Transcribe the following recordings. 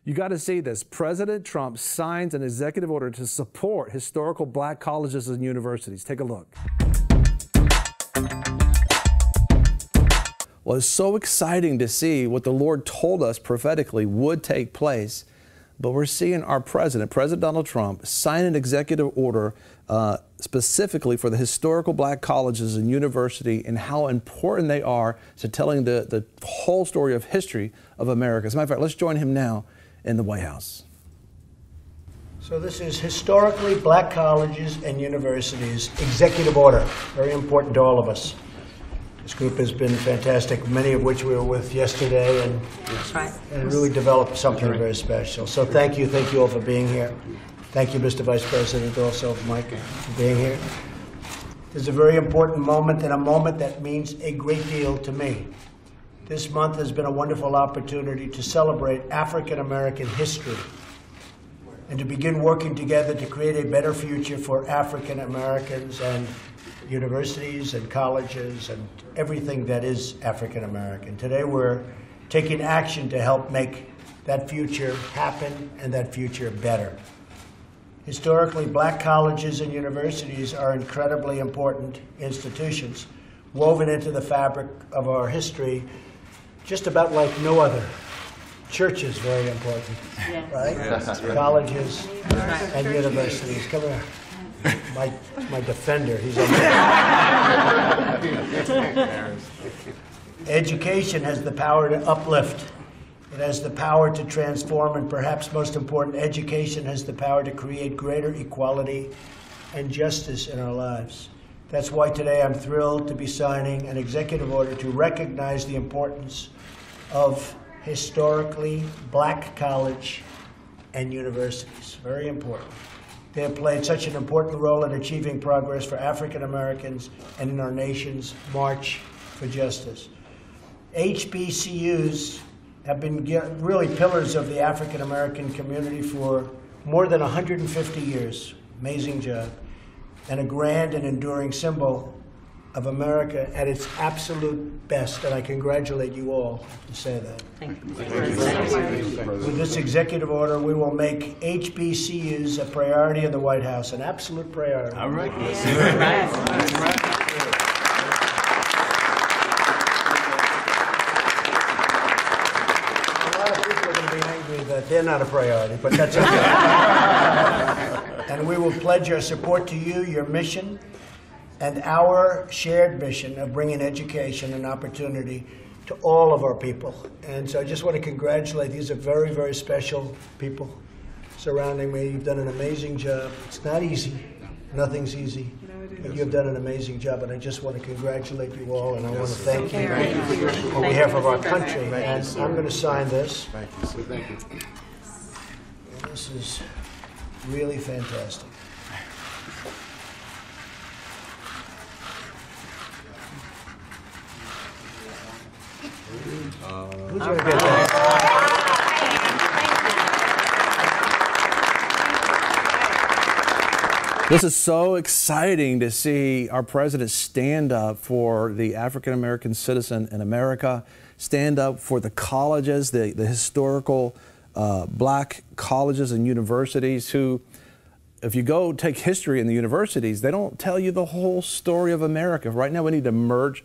You got to see this. President Trump signs an executive order to support historical black colleges and universities. Take a look. Well, it's so exciting to see what the Lord told us prophetically would take place. But we're seeing our president, President Donald Trump, sign an executive order specifically for the historical black colleges and university and how important they are to telling the whole story of history of America. As a matter of fact, let's join him now in the White House. So this is historically black colleges and universities executive order, very important to all of us. This group has been fantastic, many of which we were with yesterday, and really developed something very special. So thank you all for being here. Thank you, Mr. Vice President, also, Mike, for being here. This is a very important moment, and a moment that means a great deal to me. This month has been a wonderful opportunity to celebrate African American history and to begin working together to create a better future for African Americans and universities and colleges and everything that is African American. Today we're taking action to help make that future happen and that future better. Historically, black colleges and universities are incredibly important institutions woven into the fabric of our history just about like no other. Church is very important, right? Yes, colleges and universities. Come here. My defender, he's on Education has the power to uplift. It has the power to transform, and perhaps most important, education has the power to create greater equality and justice in our lives. That's why today I'm thrilled to be signing an executive order to recognize the importance of historically black college and universities. Very important. They have played such an important role in achieving progress for African Americans and in our nation's march for justice. HBCUs have been really pillars of the African American community for more than 150 years. Amazing job. And a grand and enduring symbol of America at its absolute best, and I congratulate you all to say that. Thank you. With this executive order, we will make HBCUs a priority in the White House, an absolute priority. All right. A lot of people are going to be angry that they're not a priority, but that's okay. And we will pledge our support to you, your mission, and our shared mission of bringing education and opportunity to all of our people. And so I just want to congratulate, these are very, very special people surrounding me. You've done an amazing job. It's not easy. Nothing's easy. But you've done an amazing job, and I just want to congratulate you all, and I want to thank you on behalf of our country. And I'm going to sign this. Thank you. Thank you. And this is really fantastic. Who's going to get that? This is so exciting to see our president stand up for the African American citizen in America, stand up for the colleges, the historical black colleges and universities who, if you go take history in the universities, they don't tell you the whole story of America. Right now we need to merge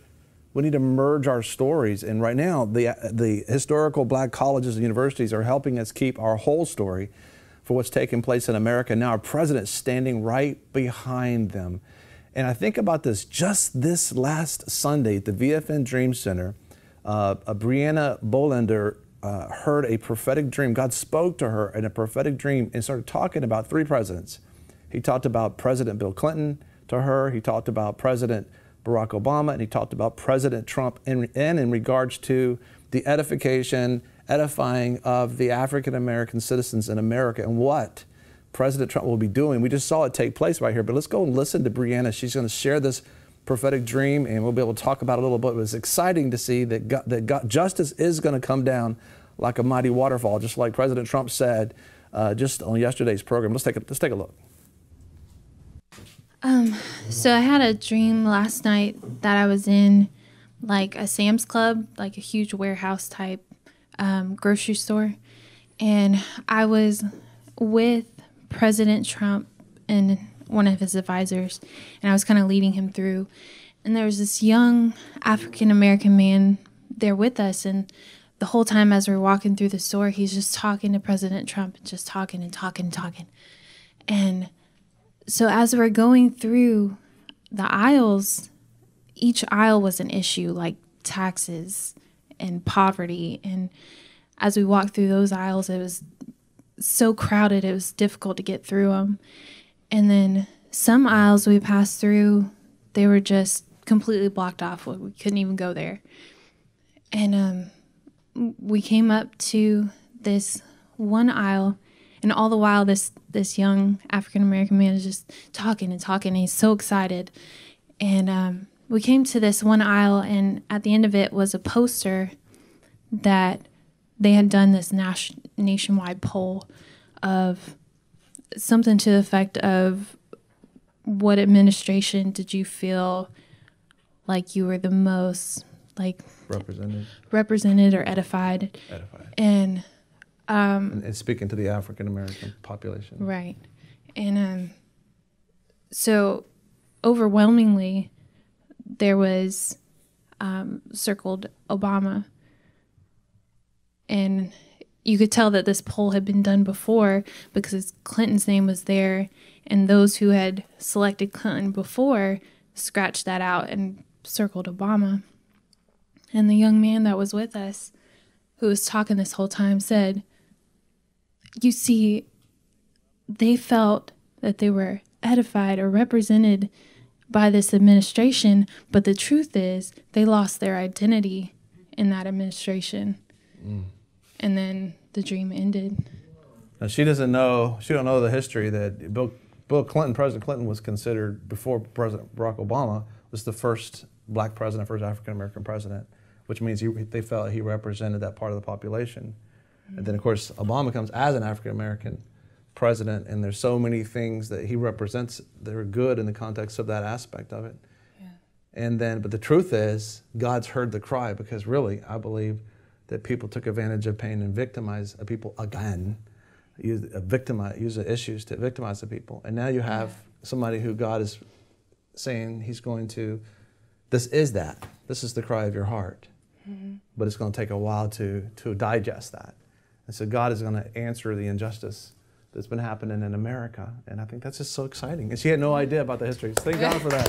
our stories, and right now the historical black colleges and universities are helping us keep our whole story for what's taking place in America. Now our president's standing right behind them. And I think about this, just this last Sunday at the VFN Dream Center, Brianna Bolender heard a prophetic dream. God spoke to her in a prophetic dream and started talking about three presidents. He talked about President Bill Clinton to her, he talked about President Barack Obama, and he talked about President Trump in regards to the edifying of the African American citizens in America and what President Trump will be doing. We just saw it take place right here, but let's go and listen to Brianna. She's going to share this prophetic dream, and we'll be able to talk about it a little bit. It was exciting to see that God, justice is going to come down like a mighty waterfall, just like President Trump said just on yesterday's program. Let's take a look. So I had a dream last night that I was in like a Sam's Club, like a huge warehouse type grocery store. And I was with President Trump and one of his advisors, and I was kind of leading him through. And there was this young African-American man there with us, and the whole time as we're walking through the store, he's just talking to President Trump, just talking and talking and talking. And so as we're going through the aisles, each aisle was an issue, like taxes and poverty. And as we walked through those aisles, it was so crowded, it was difficult to get through them. And then some aisles we passed through, they were just completely blocked off. We couldn't even go there. And we came up to this one aisle, and all the while this young African-American man is just talking and talking, and he's so excited. And we came to this one aisle, and at the end of it was a poster that they had done this nationwide poll of something to the effect of, what administration did you feel like you were the most like represented or edified. And and speaking to the African American population, right? And so overwhelmingly there was circled Obama, and you could tell that this poll had been done before because Clinton's name was there, and those who had selected Clinton before scratched that out and circled Obama. And the young man that was with us, who was talking this whole time, said, you see, they felt that they were edified or represented by this administration, but the truth is they lost their identity in that administration. And then the dream ended. Now she don't know the history that Bill Clinton, President Clinton, was considered, before President Barack Obama, was the first black president, first African-American president, which means they felt he represented that part of the population. And then, of course, Obama comes as an African-American president, and there's so many things that he represents that are good in the context of that aspect of it. Yeah. And then, but the truth is, God's heard the cry, because really, I believe that people took advantage of pain and victimized people again, use the issues to victimize the people. And now you have somebody who God is saying he's going to, this is the cry of your heart. But it's going to take a while to digest that. And so God is going to answer the injustice that's been happening in America. And I think that's just so exciting. And she had no idea about the history. So thank God for that.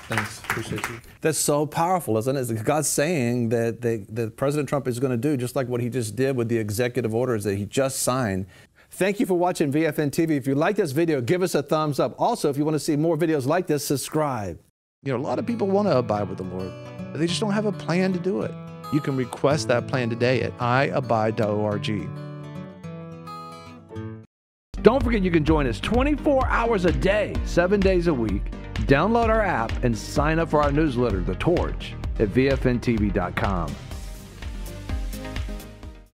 Thanks, appreciate you. That's so powerful, isn't it? God's saying that President Trump is going to do just like what he just did with the executive orders that he just signed. Thank you for watching VFNtv. If you like this video, give us a thumbs up. Also, if you want to see more videos like this, subscribe. You know, a lot of people want to abide with the Lord, but they just don't have a plan to do it. You can request that plan today at iabide.org. Don't forget you can join us 24 hours a day, 7 days a week. Download our app and sign up for our newsletter, The Torch, at VFNtv.com.